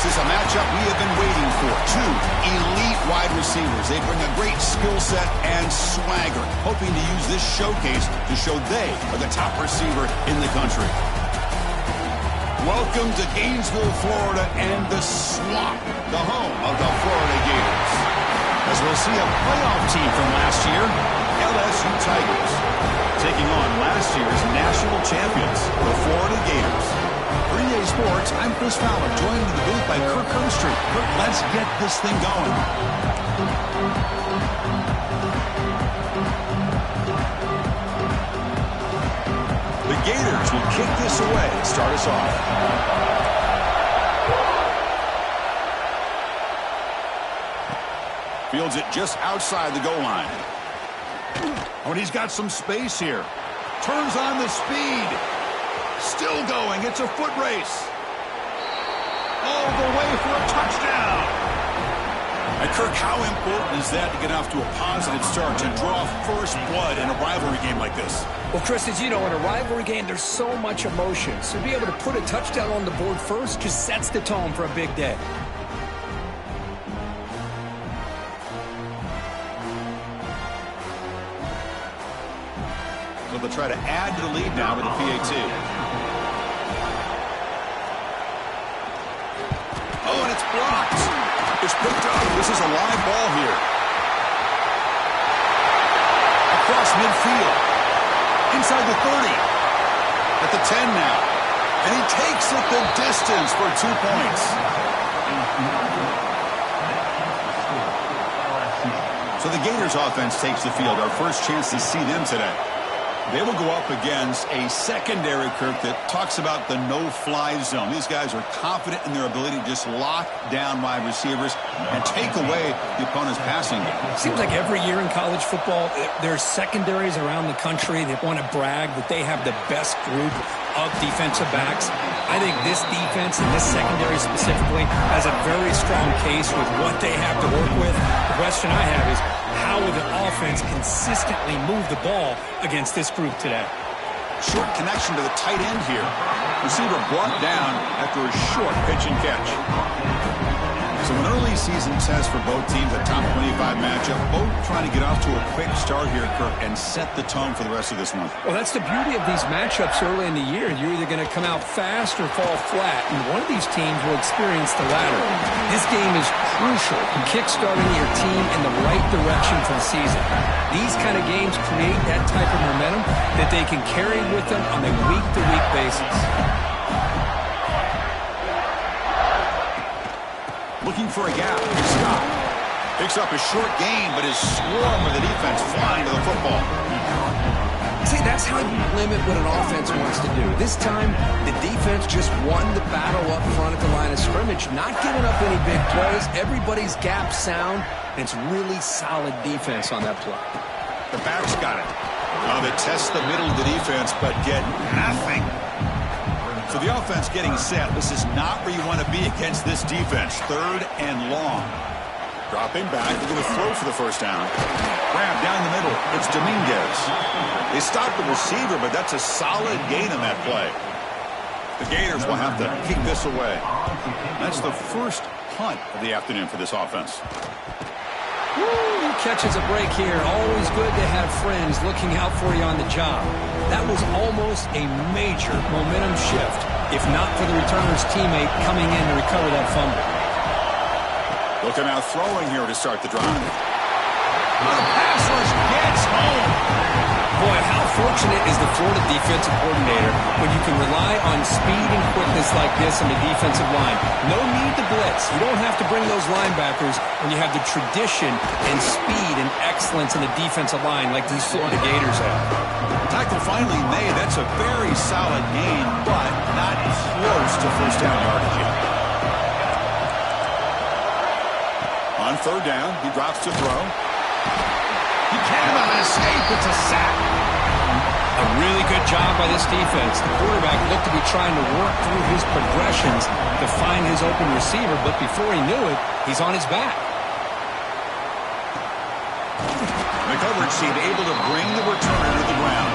This is a matchup we have been waiting for. Two elite wide receivers. They bring a great skill set and swagger, hoping to use this showcase to show they are the top receiver in the country. Welcome to Gainesville, Florida, and the Swamp, the home of the Florida Gators. As we'll see a playoff team from last year, LSU Tigers, taking on last year's national champions, the Florida Gators. For EA Sports, I'm Chris Fowler, joined in the booth by Kirk Herbstreit. Kirk, let's get this thing going. The Gators will kick this away and start us off. Fields it just outside the goal line. Oh, and he's got some space here. Turns on the speed. Still going. It's a foot race. All the way for a touchdown. And Kirk, how important is that to get off to a positive start, to draw first blood in a rivalry game like this? Well, Chris, as you know, in a rivalry game, there's so much emotion. So to be able to put a touchdown on the board first just sets the tone for a big day. So they'll try to add to the lead now with a PAT. Oh, and it's blocked. It's picked up. This is a live ball here. Across midfield. Inside the 30. At the 10 now. And he takes it the distance for 2 points. So the Gators offense takes the field. Our first chance to see them today. They will go up against a secondary, Kirk, that talks about the no-fly zone. These guys are confident in their ability to just lock down wide receivers and take away the opponent's passing game. Seems like every year in college football, there's secondaries around the country that want to brag that they have the best group of defensive backs. I think this defense and this secondary specifically has a very strong case with what they have to work with. The question I have is, how will the offense consistently move the ball against this group today? Short connection to the tight end here. Receiver brought down after a short pitch and catch. So an early season test for both teams, a top 25 matchup. Both trying to get off to a quick start here, Kirk, and set the tone for the rest of this one. Well, that's the beauty of these matchups early in the year. You're either going to come out fast or fall flat, and one of these teams will experience the latter. This game is crucial in kickstarting your team in the right direction for the season. These kind of games create that type of momentum that they can carry with them on a week-to-week basis. Looking for a gap. Scott picks up a short gain, but is swarmed with the defense flying to the football. See, that's how you limit what an offense wants to do. This time, the defense just won the battle up front at the line of scrimmage, not giving up any big plays. Everybody's gap sound, and it's really solid defense on that play. The back's got it. They test the middle of the defense, but get nothing. So the offense getting set. This is not where you want to be against this defense. Third and long. Dropping back. They're going to throw for the first down. Grab down the middle. It's Dominguez. They stop the receiver, but that's a solid gain on that play. The Gators will have to kick this away. That's the first punt of the afternoon for this offense. Woo, catches a break here. Always good to have friends looking out for you on the job. That was almost a major momentum shift, if not for the returner's teammate coming in to recover that fumble. Looking out throwing here to start the drive. The pass rush gets home. Boy, how fortunate is the Florida defensive coordinator when you can rely on speed and quickness like this on the defensive line. No need to blitz. You don't have to bring those linebackers when you have the tradition and speed and excellence in the defensive line like these Florida Gators have. Tackle finally made. That's a very solid gain, but not close to first down yardage yet. On third down, he drops to throw. He cannot escape. It's a sack. A really good job by this defense. The quarterback looked to be trying to work through his progressions to find his open receiver, but before he knew it, he's on his back. The coverage team able to bring the returner to the ground.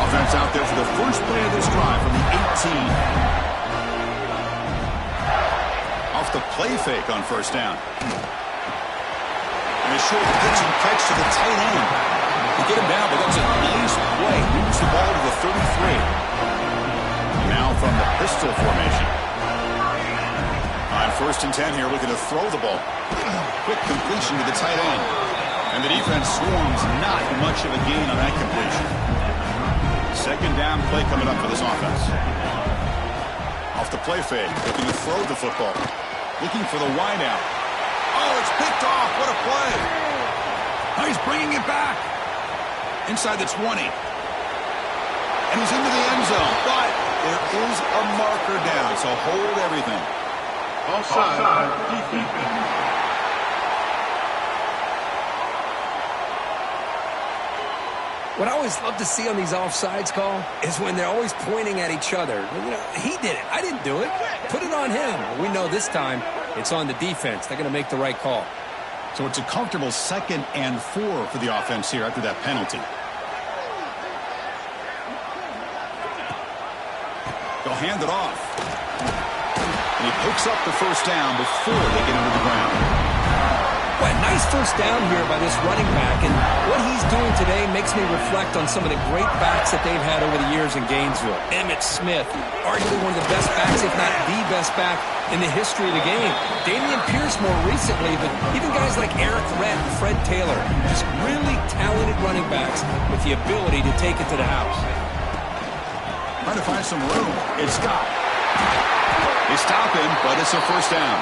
Offense out there for the first play of this drive from the 18. the play fake on first down. And a short pitch and catch to the tight end. To get him down, but that's a nice play. Moves the ball to the 33. Now from the pistol formation. On first and 10 here, looking to throw the ball. Quick completion to the tight end. And the defense swarms, not much of a gain on that completion. Second down play coming up for this offense. Off the play fake, looking to throw the football. Looking for the wideout. Oh, it's picked off. What a play. Oh, he's bringing it back. Inside the 20. And he's into the end zone. But there is a marker down, so hold everything. Offside. Defense. What I always love to see on these offsides call is when they're always pointing at each other. You know, he did it. I didn't do it. Put it on him. We know this time it's on the defense. They're going to make the right call. So it's a comfortable 2nd and 4 for the offense here after that penalty. They'll hand it off. And he picks up the first down before they get into the ground. Well, nice first down here by this running back, and what he's doing today makes me reflect on some of the great backs that they've had over the years in Gainesville. Emmitt Smith, arguably one of the best backs, if not the best back in the history of the game. Dameon Pierce more recently, but even guys like Eric Redd and Fred Taylor, just really talented running backs with the ability to take it to the house. Trying to find some room. It's Scott. They stop him, but it's a first down.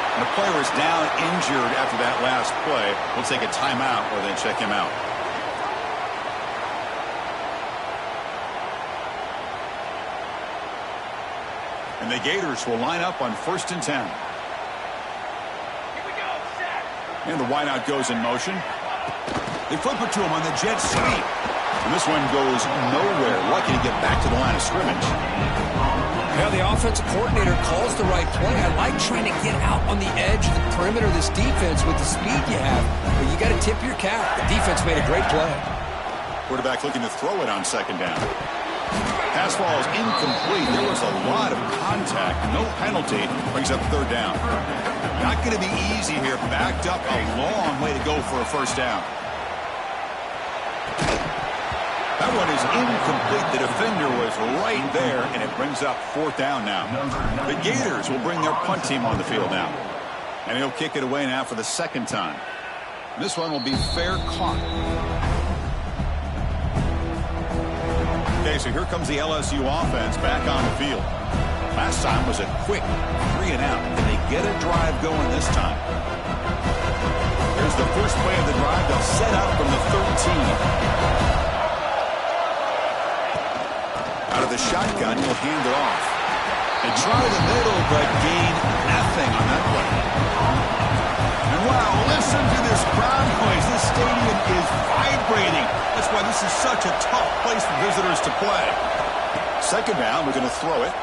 And the player is down injured after that last play. We'll take a timeout or then check him out. And the Gators will line up on first and 10. Here we go, set. And the wideout goes in motion. They flip it to him on the jet sweep. And this one goes nowhere. Lucky to get back to the line of scrimmage. Yeah, the offensive coordinator calls the right play. I like trying to get out on the edge of the perimeter of this defense with the speed you have. But you got to tip your cap. The defense made a great play. Quarterback looking to throw it on second down. Pass ball is incomplete. There was a lot of contact. No penalty. Brings up third down. Not going to be easy here. Backed up a long way to go for a first down. That one is incomplete. The defender was right there, and it brings up fourth down now. The Gators will bring their punt team on the field now. And he'll kick it away now for the second time. This one will be fair caught. Okay, so here comes the LSU offense back on the field. Last time was a quick 3 and out. Can they get a drive going this time? Here's the first play of the drive. They'll set up from the 13. Out of the shotgun, he'll hand it off. They try the middle, but gain nothing on that play. And wow, listen to this crowd noise. This stadium is vibrating. That's why this is such a tough place for visitors to play. Second down, we're going to throw it.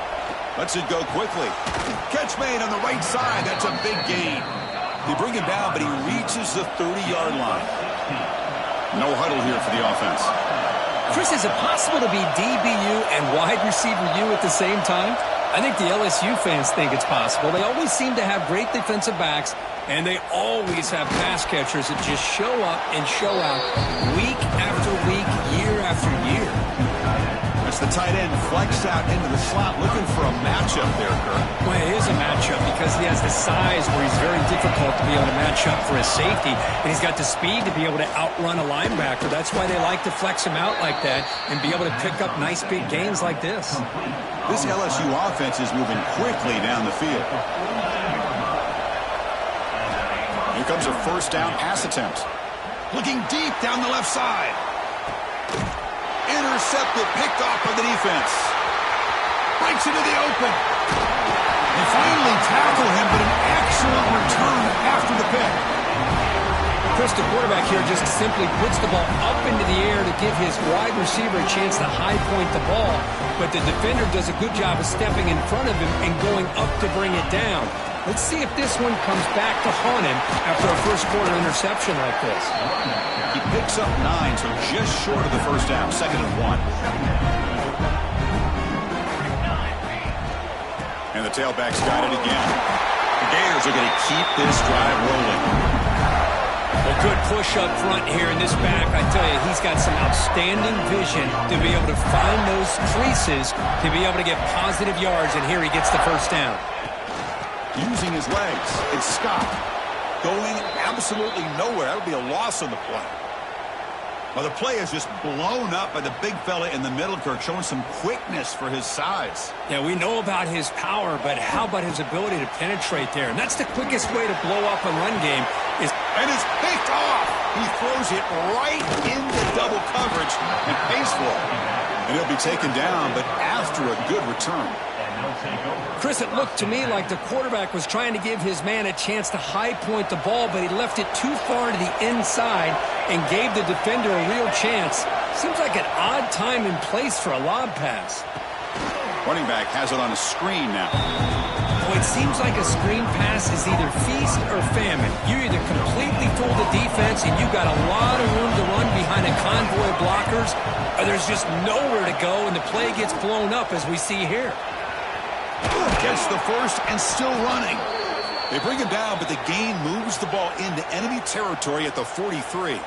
Lets it go quickly. Catch made on the right side. That's a big gain. They bring him down, but he reaches the 30-yard line. No huddle here for the offense. Chris, is it possible to be DBU and wide receiver U at the same time? I think the LSU fans think it's possible. They always seem to have great defensive backs, and they always have pass catchers that just show up and show out week after week, year after year. That's the tight end flexed out into the slot, looking for a matchup there, Kurt. Well, it is a matchup because he has the size where he's very difficult to be able to match up for his safety, and he's got the speed to be able to outrun a linebacker. That's why they like to flex him out like that and be able to pick up nice big gains like this. This LSU offense is moving quickly down the field. Here comes a first down pass attempt. Looking deep down the left side. Intercepted, picked off by the defense. Breaks into the open. They finally tackle him, but an excellent return after the pick. Chris, the quarterback here just simply puts the ball up into the air to give his wide receiver a chance to high point the ball, but the defender does a good job of stepping in front of him and going up to bring it down. Let's see if this one comes back to haunt him after a first-quarter interception like this. He picks up 9, so just short of the first down, 2nd and 1. And the tailback's got it again. The Gators are going to keep this drive rolling. A good push up front here in this back. I tell you, he's got some outstanding vision to be able to find those creases, to be able to get positive yards, and here he gets the first down. Using his legs, it's Scott. Going absolutely nowhere. That would be a loss on the play. Well, the play is just blown up by the big fella in the middle, Kirk, showing some quickness for his size. Yeah, we know about his power, but how about his ability to penetrate there? And that's the quickest way to blow up a run game. And it's picked off. He throws it right into double coverage and pays for it. And he'll be taken down, but after a good return. Chris, it looked to me like the quarterback was trying to give his man a chance to high point the ball, but he left it too far to the inside and gave the defender a real chance. Seems like an odd time and place for a lob pass. Running back has it on a screen now. Well, it seems like a screen pass is either feast or famine. You either completely fool the defense and you've got a lot of room to run behind a convoy of blockers, or there's just nowhere to go and the play gets blown up as we see here. Gets the first and still running. They bring him down, but the gain moves the ball into enemy territory at the 43.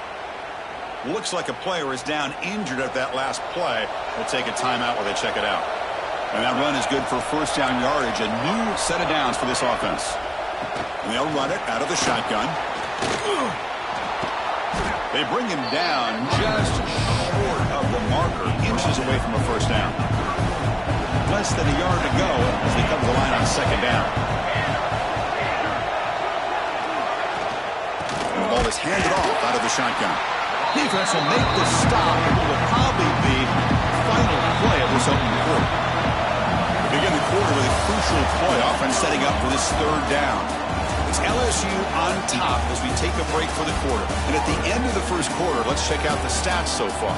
Looks like a player is down injured at that last play. They'll take a timeout while they check it out. And that run is good for first down yardage. A new set of downs for this offense. And they'll run it out of the shotgun. They bring him down just short of the marker, inches away from a first down. Less than a yard to go as they come to the line on second down. And the ball is handed off out of the shotgun. Defense will make the stop, and it will probably be the final play of this opening quarter. We begin the quarter with a crucial play, offense setting up for this third down. It's LSU on top as we take a break for the quarter. And at the end of the first quarter, let's check out the stats so far.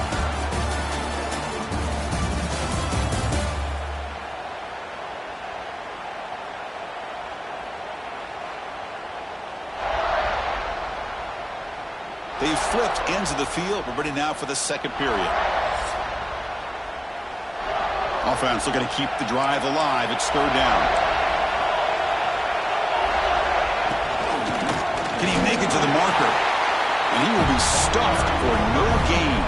They flipped ends of the field. We're ready now for the second period. Offense looking to keep the drive alive. It's third down. Can he make it to the marker? And he will be stuffed for no gain.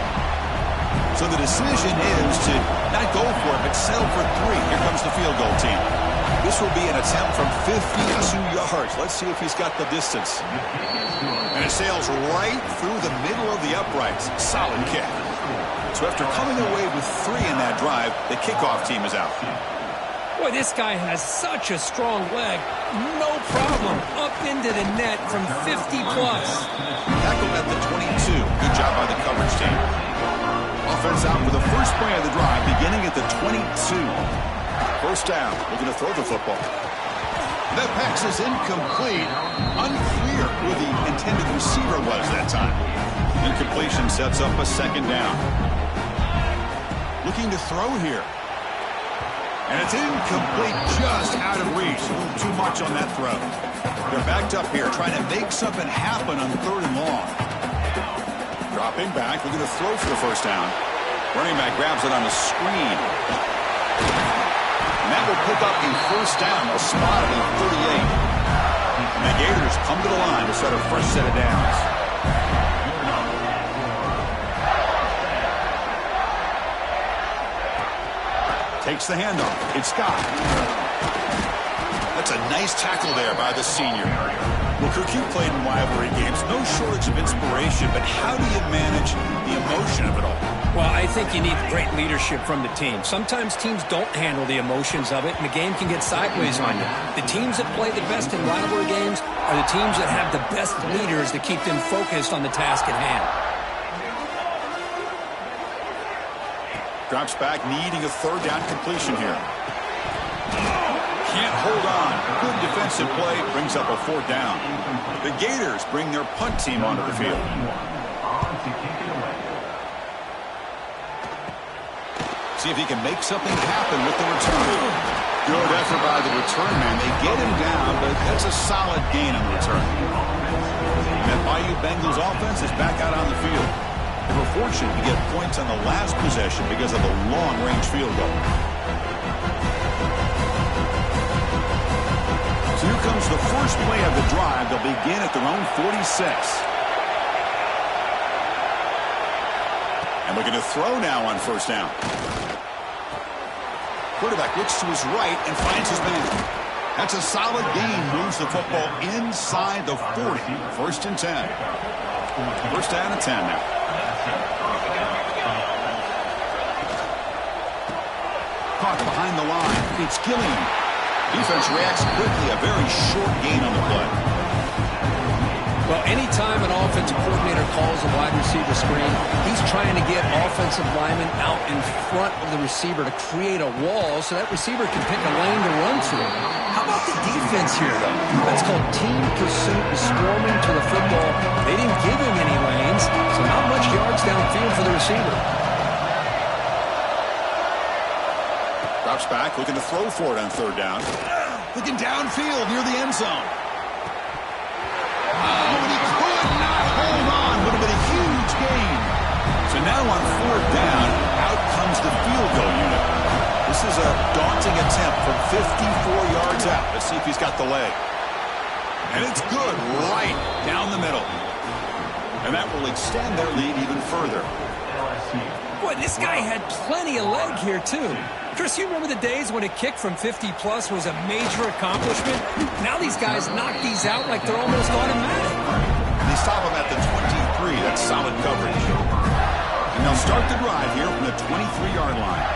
So the decision is to not go for it, but settle for 3. Here comes the field goal team. This will be an attempt from 52 yards. Let's see if he's got the distance. And it sails right through the middle of the uprights. Solid kick. So after coming away with 3 in that drive, the kickoff team is out. Boy, this guy has such a strong leg. No problem. Up into the net from 50-plus. Tackled at the 22. Good job by the coverage team. Offense out for the first play of the drive, beginning at the 22. First down. Looking to throw the football. That pass is incomplete. Unclear who the intended receiver was that time. Incompletion sets up a second down. Looking to throw here. And it's incomplete, just out of reach. A little too much on that throw. They're backed up here, trying to make something happen on third and long. Dropping back, looking to throw for the first down. Running back grabs it on the screen. And that will pick up the first down, a spot at the 38. And the Gators come to the line to set a fresh set of downs. Takes the handoff. It's Scott. That's a nice tackle there by the senior. Well, Kirk, you played in rivalry games. No shortage of inspiration, but how do you manage the emotion of it all? Well, I think you need great leadership from the team. Sometimes teams don't handle the emotions of it, and the game can get sideways on you. The teams that play the best in rivalry games are the teams that have the best leaders to keep them focused on the task at hand. Drops back, needing a third down completion here. Can't hold on. Good defensive play, brings up a fourth down. The Gators bring their punt team onto the field. See if he can make something happen with the return. Good effort by the return man. They get him down, but that's a solid gain on the return. And that Bayou Bengals offense is back out on the field. They were fortunate to get points on the last possession because of the long-range field goal. So here comes It's the first play of the drive. They'll begin at their own 46. And looking to throw now on first down. Quarterback looks to his right and finds his man. That's a solid gain. Moves the football inside the 40. First and 10. First down and 10 now. Caught behind the line. It's Gilliam. Defense reacts quickly. A very short gain on the play. Well, anytime an offensive coordinator calls a wide receiver screen, he's trying to get offensive linemen out in front of the receiver to create a wall so that receiver can pick a lane to run to. How about the defense here, though? That's called team pursuit and swarming to the football. They didn't give him any lanes, so not much yards downfield for the receiver. Drops back, looking to throw for it on third down. Looking downfield near the end zone. Oh, and he could not hold on. Would have been a huge gain. So now on fourth down, out comes the field goal unit. This is a daunting attempt from 54 yards out. Let's see if he's got the leg. And it's good, right down the middle. And that will extend their lead even further. Boy, this guy had plenty of leg here, too. Chris, you remember the days when a kick from 50-plus was a major accomplishment? Now these guys knock these out like they're almost automatic. They stop him at the 23. That's solid coverage. And they'll start the drive here from the 23-yard line.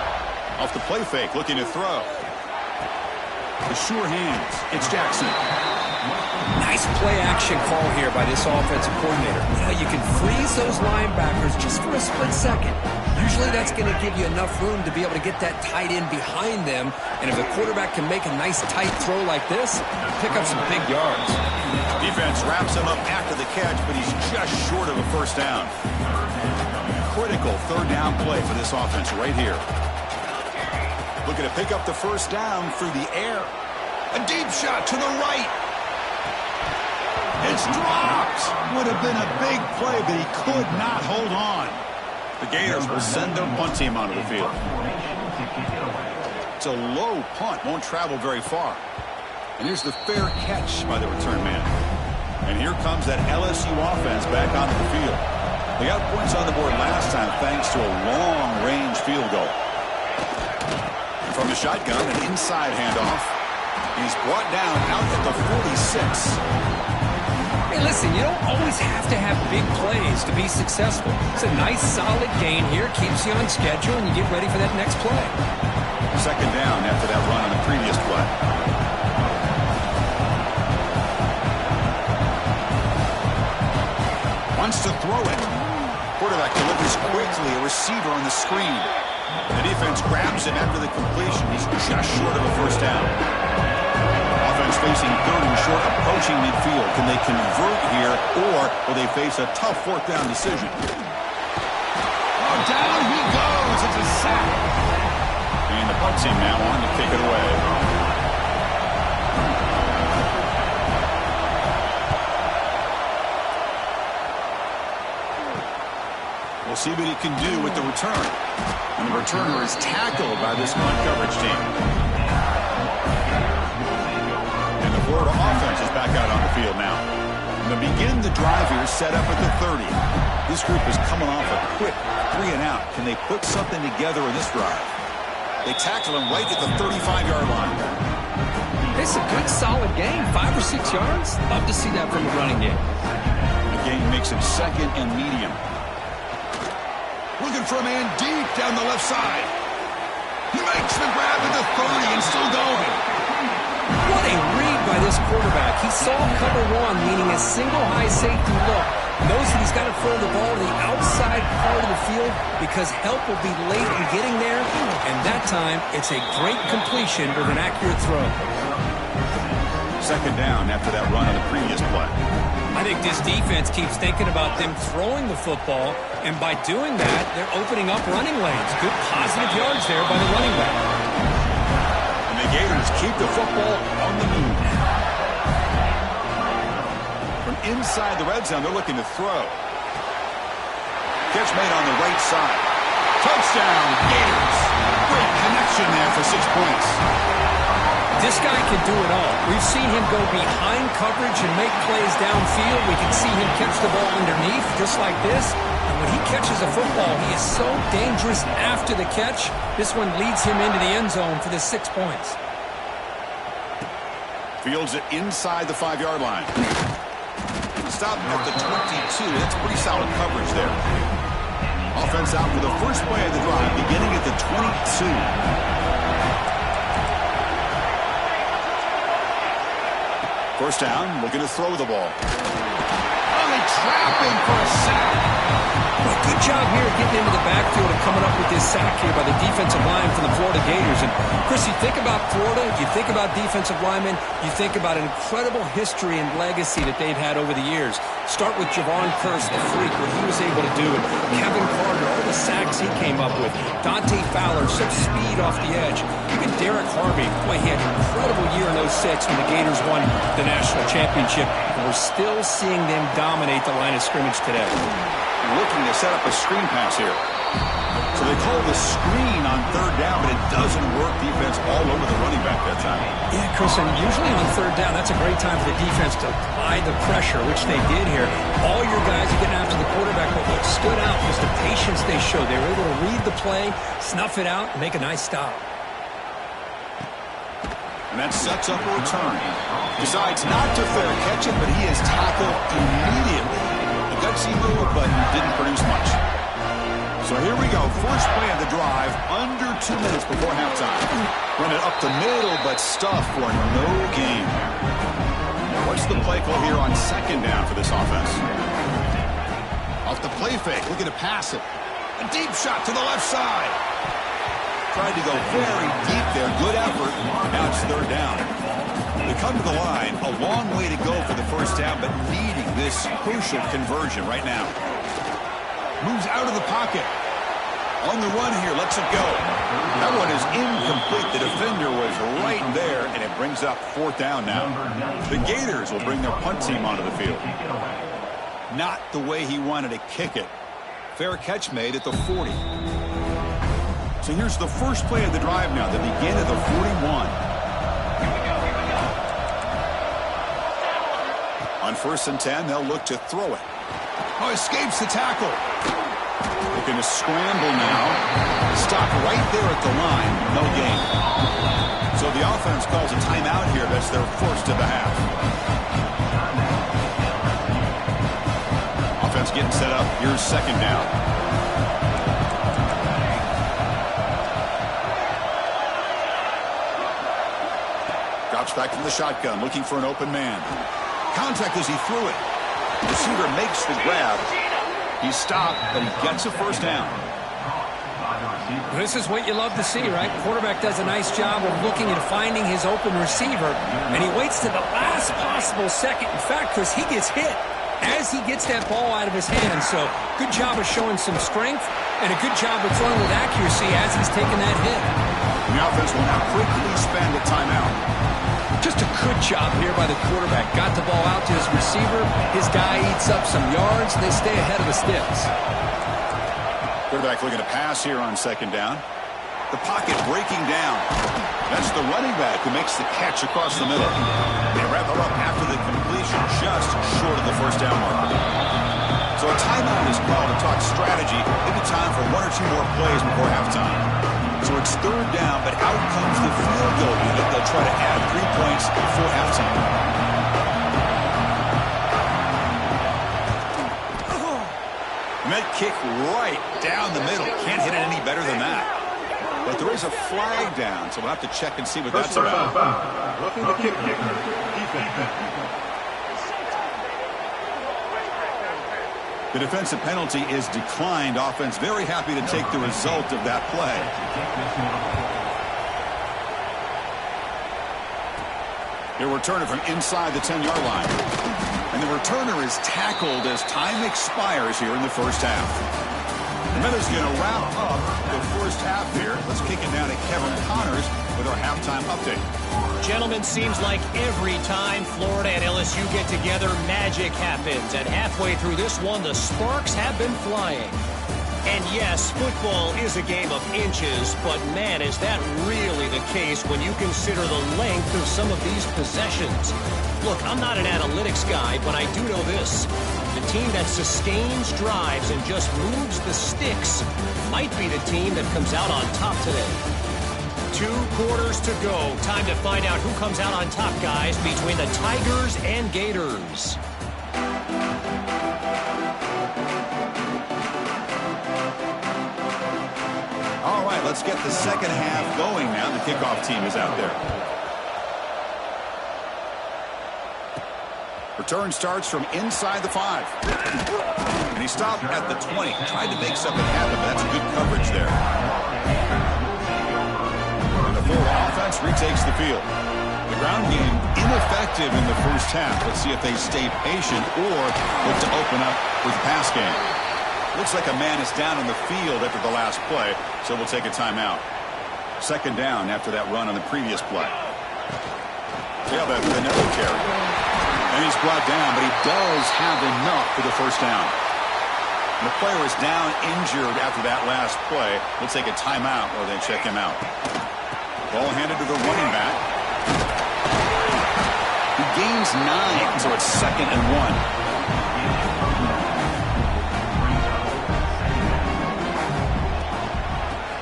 Off the play fake, looking to throw. The sure hands. It's Jackson. Nice play-action call here by this offensive coordinator. You know, you can freeze those linebackers just for a split second. Usually that's going to give you enough room to be able to get that tight end behind them. And if the quarterback can make a nice tight throw like this, pick up some big yards. Defense wraps him up after the catch, but he's just short of a first down. Critical third down play for this offense right here. Looking to pick up the first down through the air. A deep shot to the right. It's dropped. Would have been a big play, but he could not hold on. The Gators will send their punt team onto the field. It's a low punt, won't travel very far. And here's the fair catch by the return man. And here comes that LSU offense back onto the field. They got points on the board last time thanks to a long-range field goal. And from the shotgun, an inside handoff. He's brought down out at the 46. Hey, listen, you don't always have to have big plays to be successful. It's a nice, solid gain here. Keeps you on schedule, and you get ready for that next play. Second down after that run on the previous play. Wants to throw it. Quarterback delivers quickly. A receiver on the screen. The defense grabs him after the completion. He's just short of a first down. Offense facing third and short, approaching midfield. Can they convert here, or will they face a tough fourth down decision? Oh, down he goes. It's a sack. And the punt team now on to kick it away. We'll see what he can do with the return. And the returner is tackled by this punt coverage team. And the Florida offense is back out on the field now. And they begin the drive here, set up at the 30. This group is coming off a quick 3 and out. Can they put something together in this drive? They tackle him right at the 35-yard line. It's a good, solid game. 5 or 6 yards. Love to see that from the running game. The game makes it second and medium. Looking for a man deep down the left side. He makes the grab at the 30 and still going. What a read by this quarterback. He saw cover one, meaning a single high safety look. Knows that he's got to throw the ball to the outside part of the field because help will be late in getting there. And that time, it's a great completion with an accurate throw. Second down after that run on the previous play. I think this defense keeps thinking about them throwing the football, and by doing that, they're opening up running lanes. Good positive yards there by the running back. And the Gators keep the football on the move. From inside the red zone, they're looking to throw. Catch made on the right side. Touchdown, Gators. Great connection there for 6 points. This guy can do it all. We've seen him go behind coverage and make plays downfield. We can see him catch the ball underneath, just like this. And when he catches a football, he is so dangerous after the catch. This one leads him into the end zone for the 6 points. Fields it inside the 5-yard line. Stop at the 22. That's pretty solid coverage there. Offense out for the first play of the drive, beginning at the 22. First down, looking to throw the ball. Only trapping for a sack. Well, good job here getting into the backfield and coming up with this sack here by the defensive line from the Florida Gators. And, Chris, you think about Florida, you think about defensive linemen, you think about an incredible history and legacy that they've had over the years. Start with Javon Kearse, the freak, what he was able to do. And Kevin Carter, all the sacks he came up with. Dante Fowler, such speed off the edge. Even Derek Harvey, boy, he had an incredible year in 06 when the Gators won the national championship. And we're still seeing them dominate the line of scrimmage today. Looking to set up a screen pass here. So they call the screen on third down, but it doesn't work. Defense all over the running back that time. Yeah, Chris, and usually on third down, that's a great time for the defense to apply the pressure, which they did here. All your guys are getting after the quarterback, but what stood out was the patience they showed. They were able to read the play, snuff it out, and make a nice stop. And that sets up a return. Decides not to fair catch it, but he is tackled immediately. Gutsy move, but didn't produce much. So here we go. First play of the drive, under 2 minutes before halftime. Run it up the middle, but stuffed for no gain. What's the play call here on second down for this offense? Off the play fake, looking to pass it. A deep shot to the left side. Tried to go very deep there. Good effort. Now it's third down. They come to the line, a long way to go for the first down, but needing this crucial conversion right now. Moves out of the pocket. On the run here, lets it go. That one is incomplete. The defender was right there, and it brings up fourth down now. The Gators will bring their punt team onto the field. Not the way he wanted to kick it. Fair catch made at the 40. So here's the first play of the drive now, that begin at the 41. On 1st and 10, they'll look to throw it. Oh, escapes the tackle. Looking to scramble now. Stop right there at the line. No gain. So the offense calls a timeout here. That's their first of the half. Offense getting set up. Here's second down. Drops back from the shotgun, looking for an open man. Contact as he threw it. Receiver makes the grab. He stopped, but he gets a first down. This is what you love to see, right? Quarterback does a nice job of looking and finding his open receiver, and he waits to the last possible second. In fact, Chris, he gets hit as he gets that ball out of his hands. So good job of showing some strength and a good job of throwing with accuracy as he's taking that hit. The offense will now quickly spend a timeout. Just a good job here by the quarterback. Got the ball out to his receiver. His guy eats up some yards. They stay ahead of the sticks. Quarterback looking to pass here on second down. The pocket breaking down. That's the running back who makes the catch across the middle. They wrap it up after the completion, just short of the first down mark. So a timeout is called to talk strategy. Maybe time for one or two more plays before halftime. So it's third down, but out comes the field goal unit. They'll try to add 3 points before halftime. And that kick right down the middle. Can't hit it any better than that. But there is a flag down, so we'll have to check and see what that's about. Roughing the kick kicker. Defense. The defensive penalty is declined. Offense very happy to take the result of that play. He'll return it from inside the 10-yard line. And the returner is tackled as time expires here in the first half. The Meadows going to wrap up the first half here. Let's kick it down to Kevin Connors with our halftime update. Gentlemen, seems like every time Florida and LSU get together, magic happens. And halfway through this one, the sparks have been flying. And yes, football is a game of inches, but man, is that really the case when you consider the length of some of these possessions. Look, I'm not an analytics guy, but I do know this. The team that sustains drives and just moves the sticks might be the team that comes out on top today. 2 quarters to go. Time to find out who comes out on top, guys, between the Tigers and Gators. All right, let's get the second half going now. The kickoff team is out there. Return starts from inside the 5. And he stopped at the 20. Tried to make something happen, but that's good coverage there. The full offense retakes the field. The ground game ineffective in the first half. Let's see if they stay patient or look to open up with the pass game. Looks like a man is down on the field after the last play, so we'll take a timeout. Second down after that run on the previous play. Yeah, that's another carry. And he's brought down, but he does have enough for the first down. And the player is down injured after that last play. We'll take a timeout or they check him out. Ball handed to the running back. He gains 9, so it's 2nd and 1.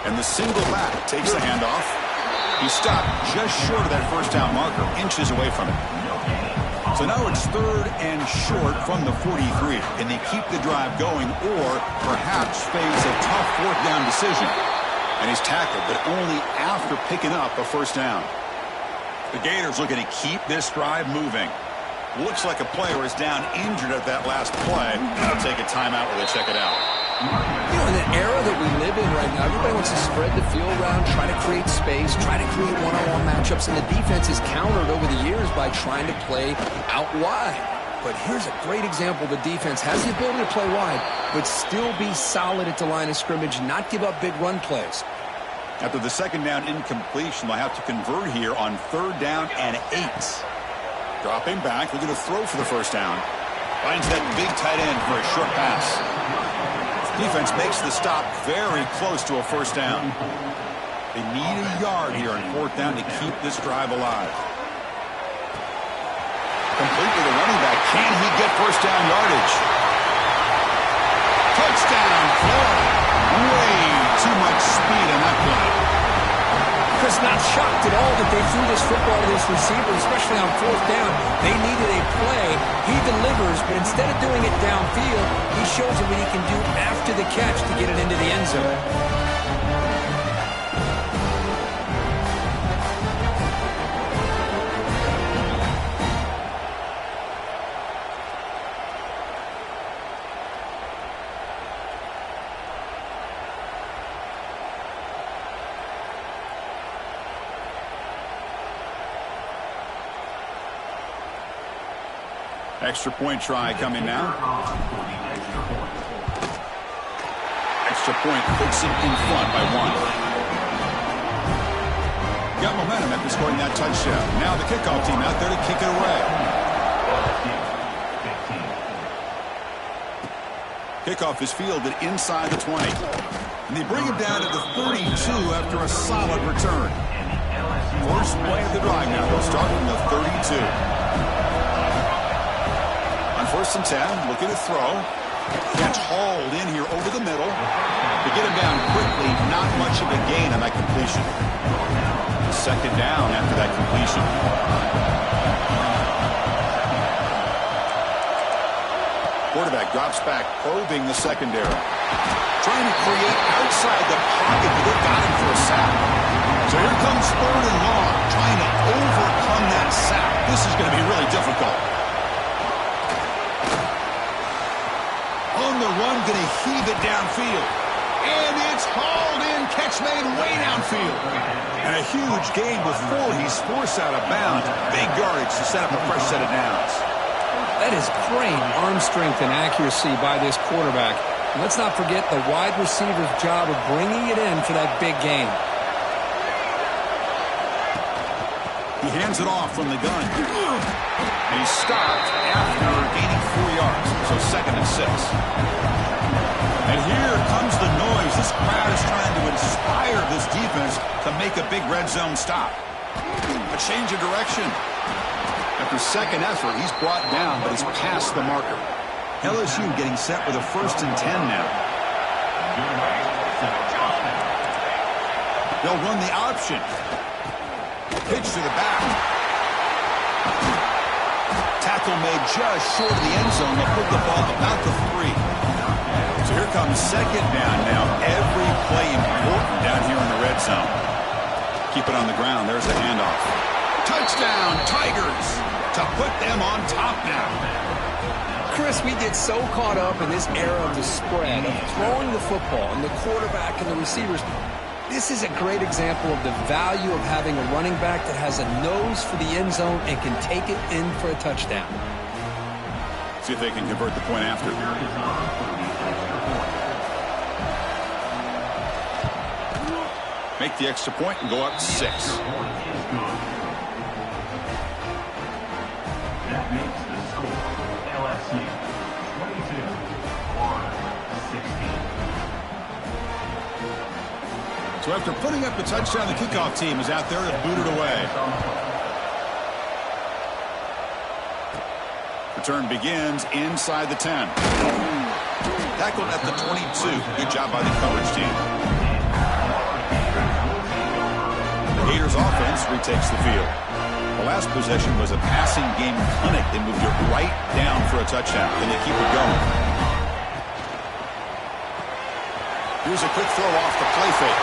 And the single back takes the handoff. He stopped just short of that first down marker, inches away from it. So now it's 3rd and short from the 43. Can they keep the drive going or perhaps face a tough 4th down decision? And he's tackled, but only after picking up a first down. The Gators looking to keep this drive moving. Looks like a player is down injured at that last play. They'll take a timeout while they check it out. You know, in the era that we live in right now, everybody wants to spread the field around, try to create space, try to create one-on-one matchups, and the defense is countered over the years by trying to play out wide. But here's a great example. The defense has the ability to play wide, but still be solid at the line of scrimmage, not give up big run plays. After the second down incompletion, they'll have to convert here on 3rd down and 8. Dropping back, looking to throw for the first down. Finds that big tight end for a short pass. Defense makes the stop very close to a first down. They need a yard here on 4th down to keep this drive alive. Complete to the running back. Can he get first down yardage? Touchdown, Florida. Way too much speed on that play. Chris, not shocked at all that they threw this football to this receiver, especially on 4th down. They needed a play. He delivers, but instead of doing it downfield, he shows him what he can do after the catch to get it into the end zone. Extra point try coming now. Extra point puts it in front by 1. Got momentum after scoring that touchdown. Now the kickoff team out there to kick it away. Kickoff is fielded inside the 20. And they bring him down to the 32 after a solid return. First play of the drive now. They'll start from the 32. 1st and 10, looking to throw. Catch hauled in here over the middle. To get him down quickly, not much of a gain on that completion. 2nd down after that completion. Quarterback drops back, probing the secondary. Trying to create outside the pocket, but they got him for a sack. So here comes 3rd and long, trying to overcome that sack. This is going to be really difficult. On the run, going to heave it downfield. And it's hauled in, catch made way downfield. And a huge gain before he's forced out of bounds. Big yardage to set up a fresh set of downs. That is great arm strength and accuracy by this quarterback. And let's not forget the wide receiver's job of bringing it in for that big gain. He hands it off from the gun. And he's stopped after gaining 4 yards. So 2nd and 6. And here comes the noise. This crowd is trying to inspire this defense to make a big red zone stop. A change of direction. After second effort, he's brought down, but he's past the marker. LSU getting set with a 1st and 10 now. They'll run the option. Pitch to the back. Tackle made just short of the end zone. They'll put the ball about the 3. So here comes second down now. Every play important down here in the red zone. Keep it on the ground. There's the handoff. Touchdown, Tigers, to put them on top now. Chris, we get so caught up in this era of the spread, of throwing the football, and the quarterback and the receivers. This is a great example of the value of having a running back that has a nose for the end zone and can take it in for a touchdown. See if they can convert the point after. Make the extra point and go up 6. That makes the score LSU 22-16. So after putting up the touchdown, the kickoff team is out there to boot it away. Return begins inside the 10. Tackled at the 22. Good job by the coverage team. The Gators offense retakes the field. The last possession was a passing game clinic. They moved it right down for a touchdown. Can they keep it going? Here's a quick throw off the play fake.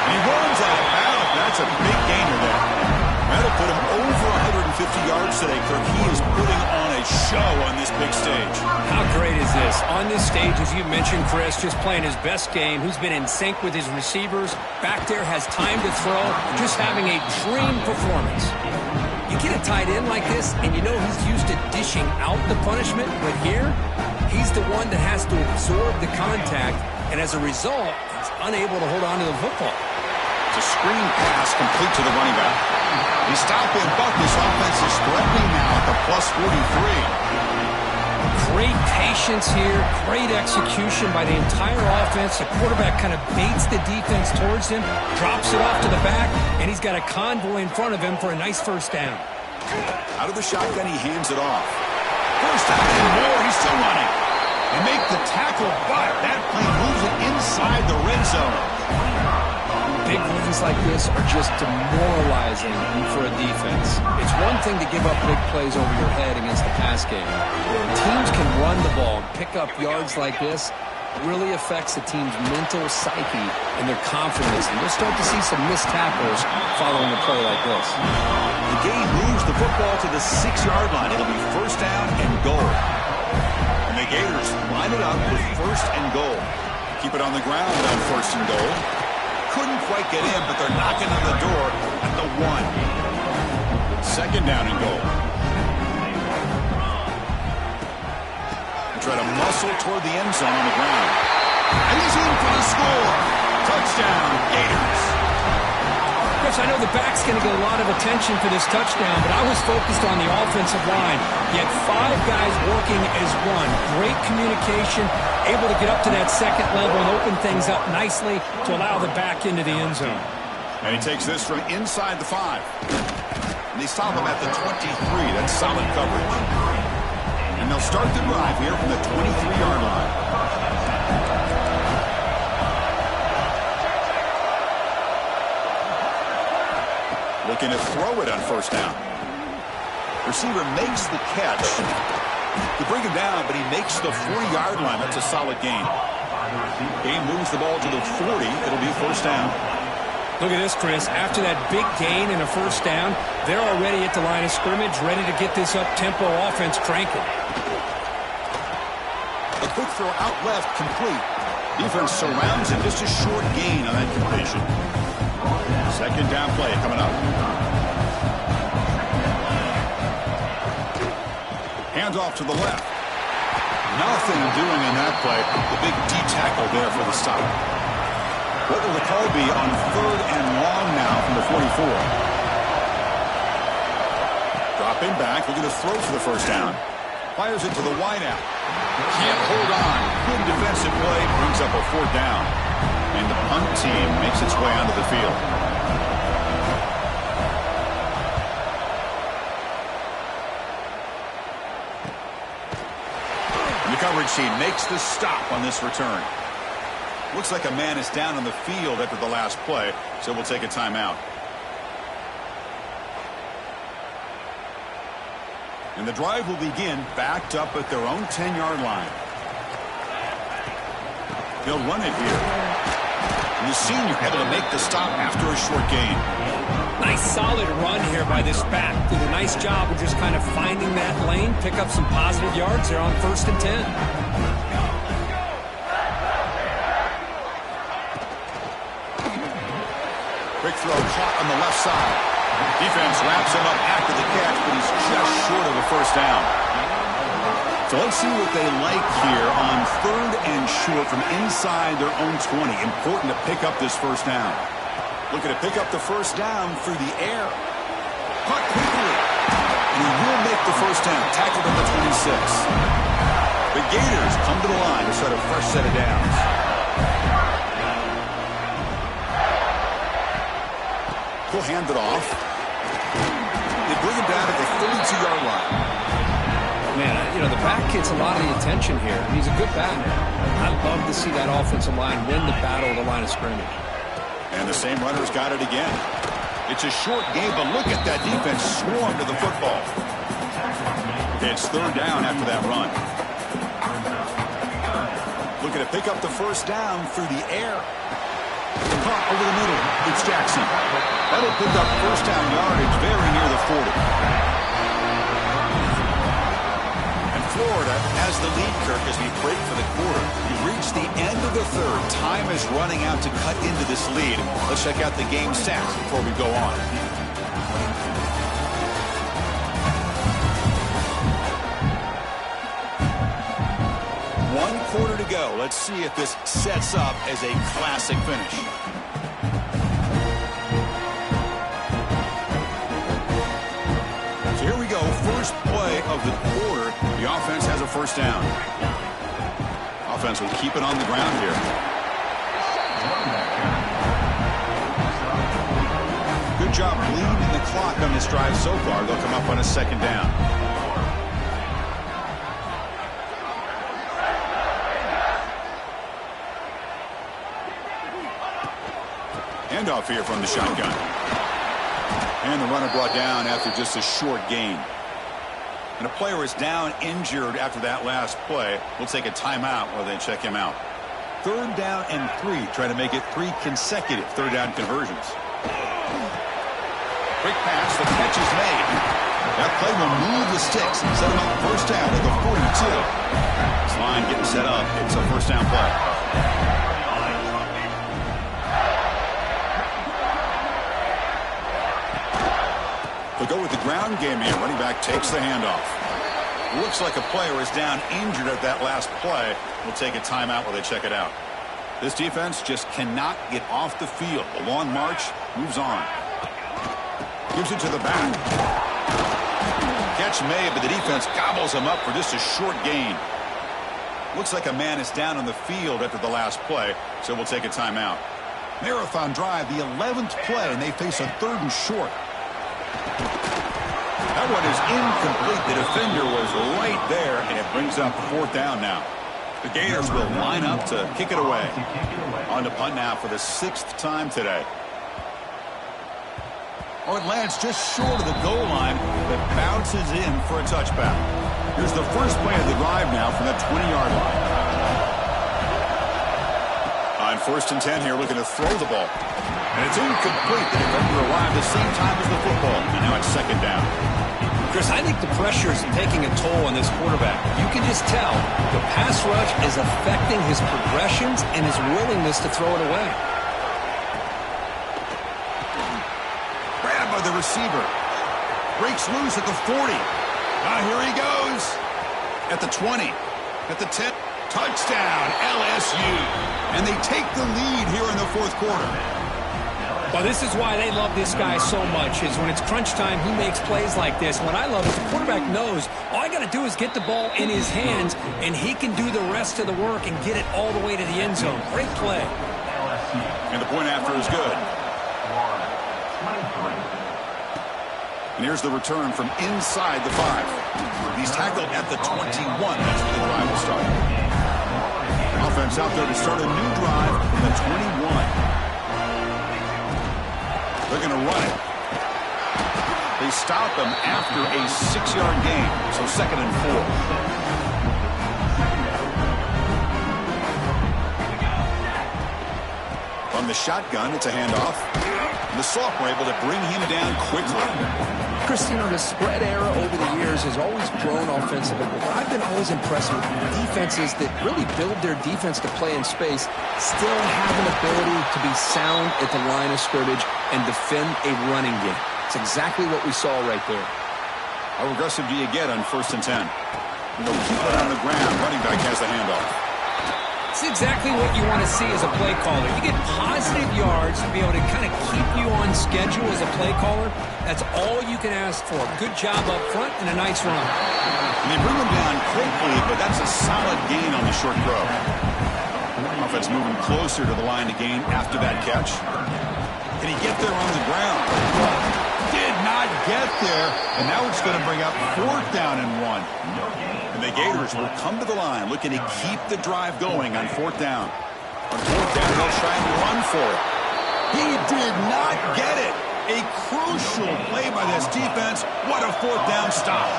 And he runs out of bounds. That's a big gainer there. That'll put him over 150 yards today, Kirk. He is putting on a show on this big stage. How great is this? On this stage, as you mentioned, Chris, just playing his best game. Who's been in sync with his receivers. Back there, has time to throw. Just having a dream performance. You get a tight end like this, and you know he's used to dishing out the punishment. But here, he's the one that has to absorb the contact. And as a result, he's unable to hold on to the football. It's a screen pass complete to the running back. He's stopping, but this offense is threatening now at the +43. Great patience here, great execution by the entire offense. The quarterback kind of baits the defense towards him, drops it off to the back, and he's got a convoy in front of him for a nice first down. Out of the shotgun, he hands it off. First down and more, he's still running. They make the tackle, but that play moves it inside the red zone. Big wins like this are just demoralizing for a defense. It's one thing to give up big plays over your head against the pass game. When teams can run the ball and pick up yards like this, it really affects the team's mental psyche and their confidence. And you'll start to see some missed tackles following a play like this. The game moves the football to the 6-yard line. It'll be first down and goal. And the Gators line it up with first and goal. Keep it on the ground on first and goal. Couldn't quite get in, but they're knocking on the door at the 1. Second down and goal. They try to muscle toward the end zone on the ground. And he's in for the score. Touchdown, Gators. Chris, I know the back's going to get a lot of attention for this touchdown, but I was focused on the offensive line. Yet 5 guys working as one. Great communication, able to get up to that second level and open things up nicely to allow the back into the end zone. And he takes this from inside the 5. And they stop him at the 23. That's solid coverage. And they'll start the drive here from the 23-yard line. Looking to throw it on first down. Receiver makes the catch. To bring him down, but he makes the 40-yard line. That's a solid gain. Game moves the ball to the 40. It'll be first down. Look at this, Chris. After that big gain and a first down, they're already at the line of scrimmage, ready to get this up-tempo offense cranking. A quick throw out left, complete. Defense surrounds him. Just a short gain on that completion. Second down play coming up. Hands off to the left. Nothing doing in that play. The big D tackle there for the stop. What will the call be on third and long now from the 44? Dropping back, looking to throw for the first down. Fires it to the wideout. Can't hold on. Good defensive play. Brings up a 4th down. And the punt team makes its way onto the field. The coverage team makes the stop on this return. Looks like a man is down on the field after the last play, so we'll take a timeout. And the drive will begin backed up at their own 10-yard line. They'll run it here. And the senior able to make the stop after a short gain. Nice solid run here by this back. Did a nice job of just kind of finding that lane, pick up some positive yards there on 1st and 10. Quick throw caught on the left side. Defense wraps him up after the catch, but he's just short of a 1st down. So let's see what they like here on 3rd and short from inside their own 20. Important to pick up this 1st down. Looking to pick up the 1st down through the air. Caught quickly. And he will make the 1st down. Tackled at the 26. The Gators come to the line to start a fresh set of downs. He'll hand it off. They bring him down at the 32-yard line. Man, you know, the back gets a lot of the attention here. He's a good back. I'd love to see that offensive line win the battle of the line of scrimmage. And the same runner's got it again. It's a short game, but look at that defense swarm to the football. It's 3rd down after that run. Looking to pick up the 1st down through the air. Caught over the middle. It's Jackson. That'll pick up 1st down yardage very near the 40. And Florida has the lead, Kirk, as we break for the quarter. We've reached the end of the 3rd. Time is running out to cut into this lead. Let's check out the game stats before we go on. One quarter to go. Let's see if this sets up as a classic finish. So here we go. First play of the quarter. The offense has a 1st down. Offense will keep it on the ground here. Good job bleeding the clock on this drive so far. They'll come up on a 2nd down. Handoff here from the shotgun. And the runner brought down after just a short gain. And a player is down injured after that last play. We'll take a timeout while they check him out. 3rd down and 3. Trying to make it 3 consecutive 3rd down conversions. Quick pass. The catch is made. That play will move the sticks and set him up 1st down at the 42. This line getting set up. It's a 1st down play. They'll go with the ground game here. Running back takes the handoff. Looks like a player is down injured at that last play. We'll take a timeout while they check it out. This defense just cannot get off the field. The long march moves on. Gives it to the back. Catch made, but the defense gobbles him up for just a short gain. Looks like a man is down on the field after the last play, so we'll take a timeout. Marathon drive, the 11th play, and they face a 3rd and short. That one is incomplete. The defender was right there, and it brings up 4th down now. The Gators will line up to kick it away. On to punt now for the 6th time today. Oh, it lands just short of the goal line, but bounces in for a touchback. Here's the first play of the drive now from that 20-yard line. On 1st and 10 here, looking to throw the ball. And it's incomplete. The defender arrived at the same time as the football, and now it's 2nd down. Chris, I think the pressure is taking a toll on this quarterback. You can just tell the pass rush is affecting his progressions and his willingness to throw it away. Grabbed by the receiver. Breaks loose at the 40. Here he goes. At the 20. At the 10. Touchdown, LSU. And they take the lead here in the 4th quarter. Well, this is why they love this guy so much, is when it's crunch time, he makes plays like this. What I love is the quarterback knows all I got to do is get the ball in his hands, and he can do the rest of the work and get it all the way to the end zone. Great play. And the point after is good. And here's the return from inside the 5. He's tackled at the 21. That's where the drive will start. Offense out there to start a new drive in the 21. They're going to run it. They stop him after a 6-yard gain, so 2nd and 4. From the shotgun, it's a handoff. And the sophomore able to bring him down quickly. Chris, you know, the spread era over the years has always grown offensively, but I've been always impressed with defenses that really build their defense to play in space, still have an ability to be sound at the line of scrimmage and defend a running game. It's exactly what we saw right there. How aggressive do you get on 1st and 10? They'll keep it on the ground. Running back has the handoff. It's exactly what you want to see as a play caller. You get positive yards to be able to kind of keep you on schedule as a play caller. That's all you can ask for. Good job up front and a nice run. And they bring him down quickly, but that's a solid gain on the short throw. Offense moving closer to the line to gain after that catch. Can he get there on the ground? Did not get there, and now it's going to bring up 4th down and 1. And the Gators will come to the line looking to keep the drive going on 4th down. On 4th down, they'll try and run for it. He did not get it. A crucial play by this defense. What a 4th down stop.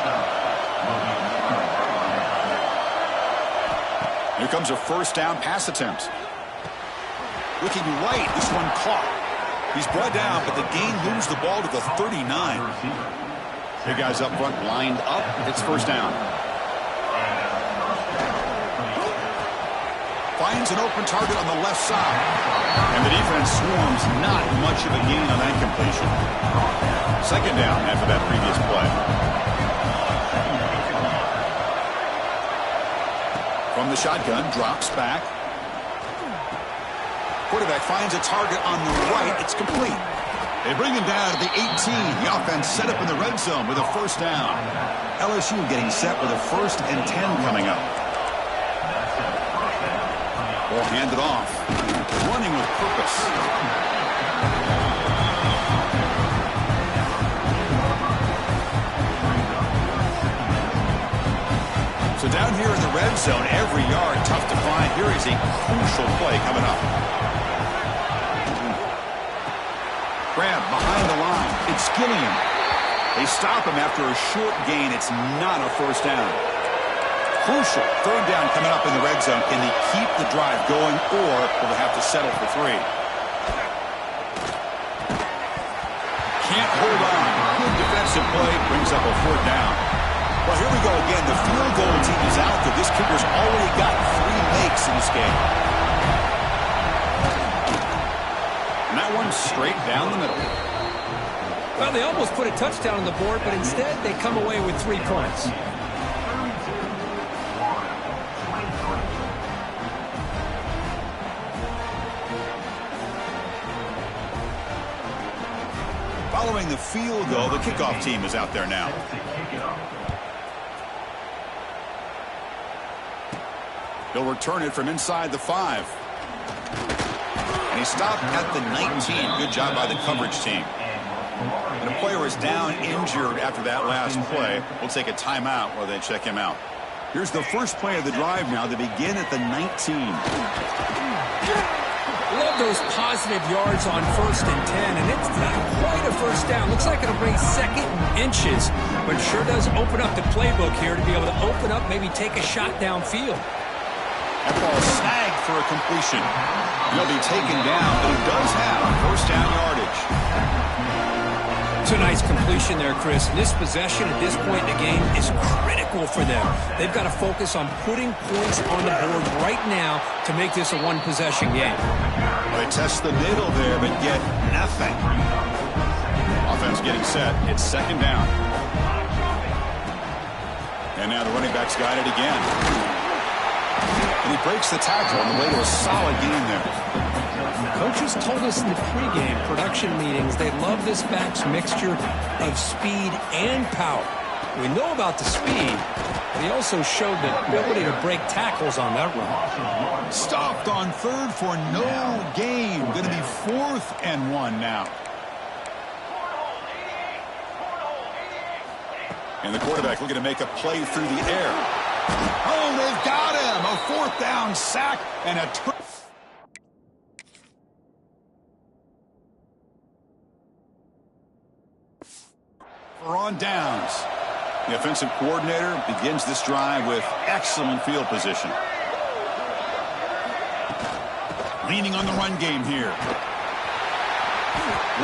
Here comes a 1st down pass attempt. Looking right, this one caught. He's brought down, but the gain moves the ball to the 39. Big guys up front lined up. It's 1st down. Finds an open target on the left side. And the defense swarms. Not much of a gain on that completion. 2nd down after that previous play. From the shotgun, drops back. Quarterback finds a target on the right. It's complete. They bring him down to the 18. The offense set up in the red zone with a 1st down. LSU getting set with a 1st and 10 coming up. Ball handed off. Running with purpose. So down here in the red zone, every yard tough to find. Here is a crucial play coming up. Grab behind the line. It's Gilliam. They stop him after a short gain. It's not a 1st down. Crucial 3rd down coming up in the red zone. Can they keep the drive going, or will they have to settle for 3? Can't hold on. Good defensive play brings up a 4th down. Well, here we go again. The field goal team is out there. This kicker's already got 3 makes in this game. And that one's straight down the middle. Well, they almost put a touchdown on the board, but instead they come away with 3 points. Following the field goal, the kickoff team is out there now. They'll return it from inside the 5. And he stopped at the 19. Good job by the coverage team. And a player is down injured after that last play. We'll take a timeout while they check him out. Here's the first play of the drive now. They begin at the 19. Love those positive yards on 1st and 10, and it's not quite a 1st down. Looks like it'll bring 2nd and inches, but sure does open up the playbook here to be able to open up, maybe take a shot downfield. That ball snagged for a completion. He'll be taken down, but he does have 1st down yardage. It's a nice completion there, Chris. This possession at this point in the game is critical for them. They've got to focus on putting points on the board right now to make this a one-possession game. Well, they test the middle there, but get nothing. Offense getting set. It's 2nd down. And now the running back's got it again. And he breaks the tackle on the way to a solid gain there. Coaches told us in the pregame production meetings they love this back's mixture of speed and power. We know about the speed, but he also showed the ability to break tackles on that run. Stopped on third for no gain. Going to be 4th and 1 now. And the quarterback looking to make a play through the air. Oh, they've got him. A 4th down sack and a on downs. The offensive coordinator begins this drive with excellent field position. Leaning on the run game here.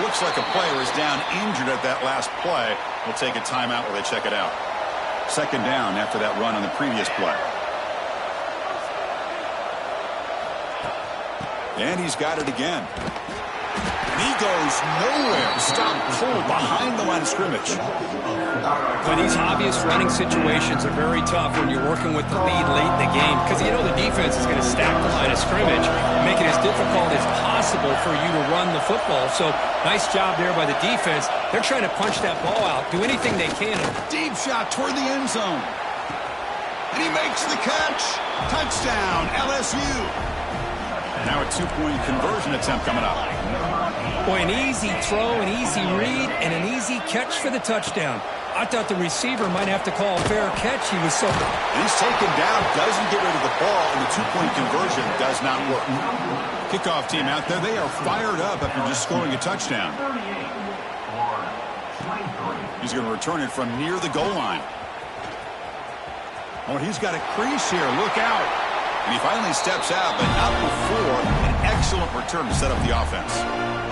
Looks like a player is down injured at that last play. We'll take a timeout while they check it out. 2nd down after that run on the previous play. And he's got it again. And he goes nowhere. Stop cold behind the line of scrimmage. Well, these obvious running situations are very tough when you're working with the lead late in the game because you know the defense is going to stack the line of scrimmage, make it as difficult as possible for you to run the football. So nice job there by the defense. They're trying to punch that ball out, do anything they can. Deep shot toward the end zone. And he makes the catch. Touchdown, LSU. Now a 2-point conversion attempt coming up. Boy, an easy throw, an easy read, and an easy catch for the touchdown. I thought the receiver might have to call a fair catch. He was so... He's taken down, doesn't get rid of the ball, and the 2-point conversion does not work. Kickoff team out there, they are fired up after just scoring a touchdown. He's going to return it from near the goal line. Oh, he's got a crease here. Look out. And he finally steps out, but not before an excellent return to set up the offense.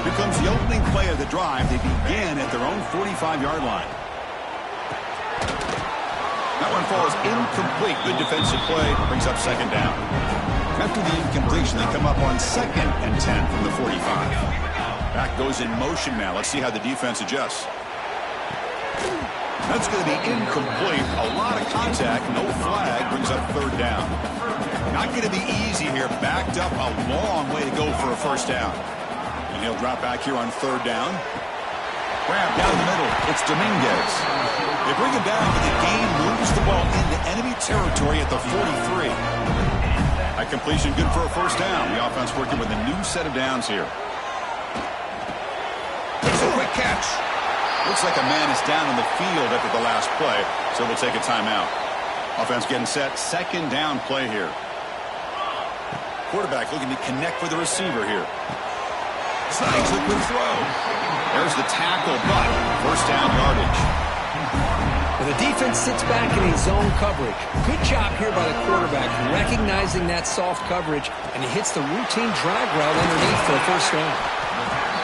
Here comes the opening play of the drive. They begin at their own 45-yard line. That one falls incomplete. Good defensive play. Brings up 2nd down. After the incompletion, they come up on 2nd and 10 from the 45. Back goes in motion now. Let's see how the defense adjusts. That's going to be incomplete. A lot of contact. No flag. Brings up 3rd down. Not going to be easy here. Backed up a long way to go for a 1st down. And he'll drop back here on 3rd down. Grab down the middle. It's Dominguez. They bring him down, but the game moves the ball into enemy territory at the 43. That completion good for a 1st down. The offense working with a new set of downs here. It's a quick catch. Looks like a man is down on the field after the last play, so we'll take a timeout. Offense getting set. 2nd down play here. Quarterback looking to connect with the receiver here. Snags a good throw. There's the tackle, but 1st down yardage. Well, the defense sits back in his zone coverage. Good job here by the quarterback, recognizing that soft coverage, and he hits the routine drag route underneath for a 1st down.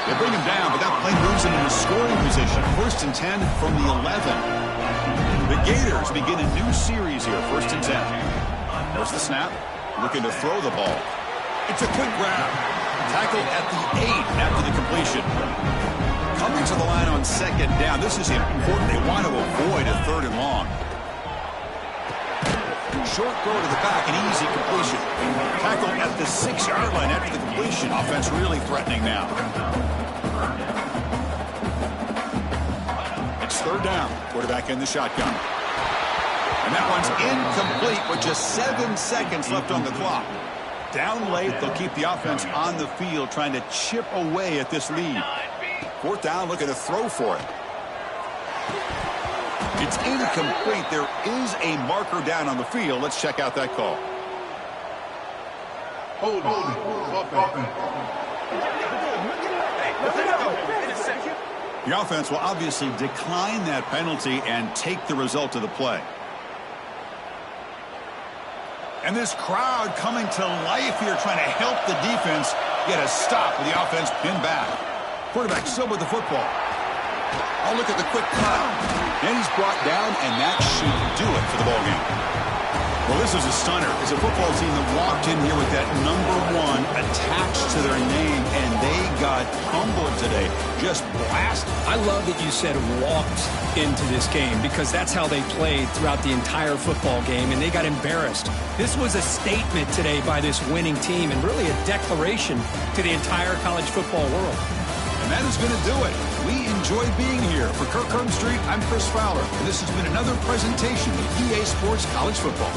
They bring him down, but that play moves him into scoring position. 1st and 10 from the 11. The Gators begin a new series here. 1st and 10. There's the snap. Looking to throw the ball. It's a quick grab. Tackled at the 8 after the completion. Coming to the line on 2nd down. This is important. They want to avoid a 3rd and long. Short throw to the back, an easy completion. Tackled at the 6-yard line after the completion. Offense really threatening now. It's 3rd down. Quarterback in the shotgun. And that one's incomplete with just 7 seconds left on the clock. Down late, they'll keep the offense on the field trying to chip away at this lead. 4th down, looking to throw for it. It's incomplete. There is a marker down on the field. Let's check out that call. Hold on. The offense will obviously decline that penalty and take the result of the play. And this crowd coming to life here, trying to help the defense get a stop with the offense pinned back. Quarterback still with the football. Oh, look at the quick cut. And he's brought down, and that should do it for the ballgame. Well, this is a stunner. It's a football team that walked in here with that #1 attached to their name, and they got humbled today. Just blasted. I love that you said walked into this game because that's how they played throughout the entire football game, and they got embarrassed. This was a statement today by this winning team and really a declaration to the entire college football world. And that is going to do it. We enjoy being here. For Kirk Herbstreit, I'm Chris Fowler, and this has been another presentation of EA Sports College Football.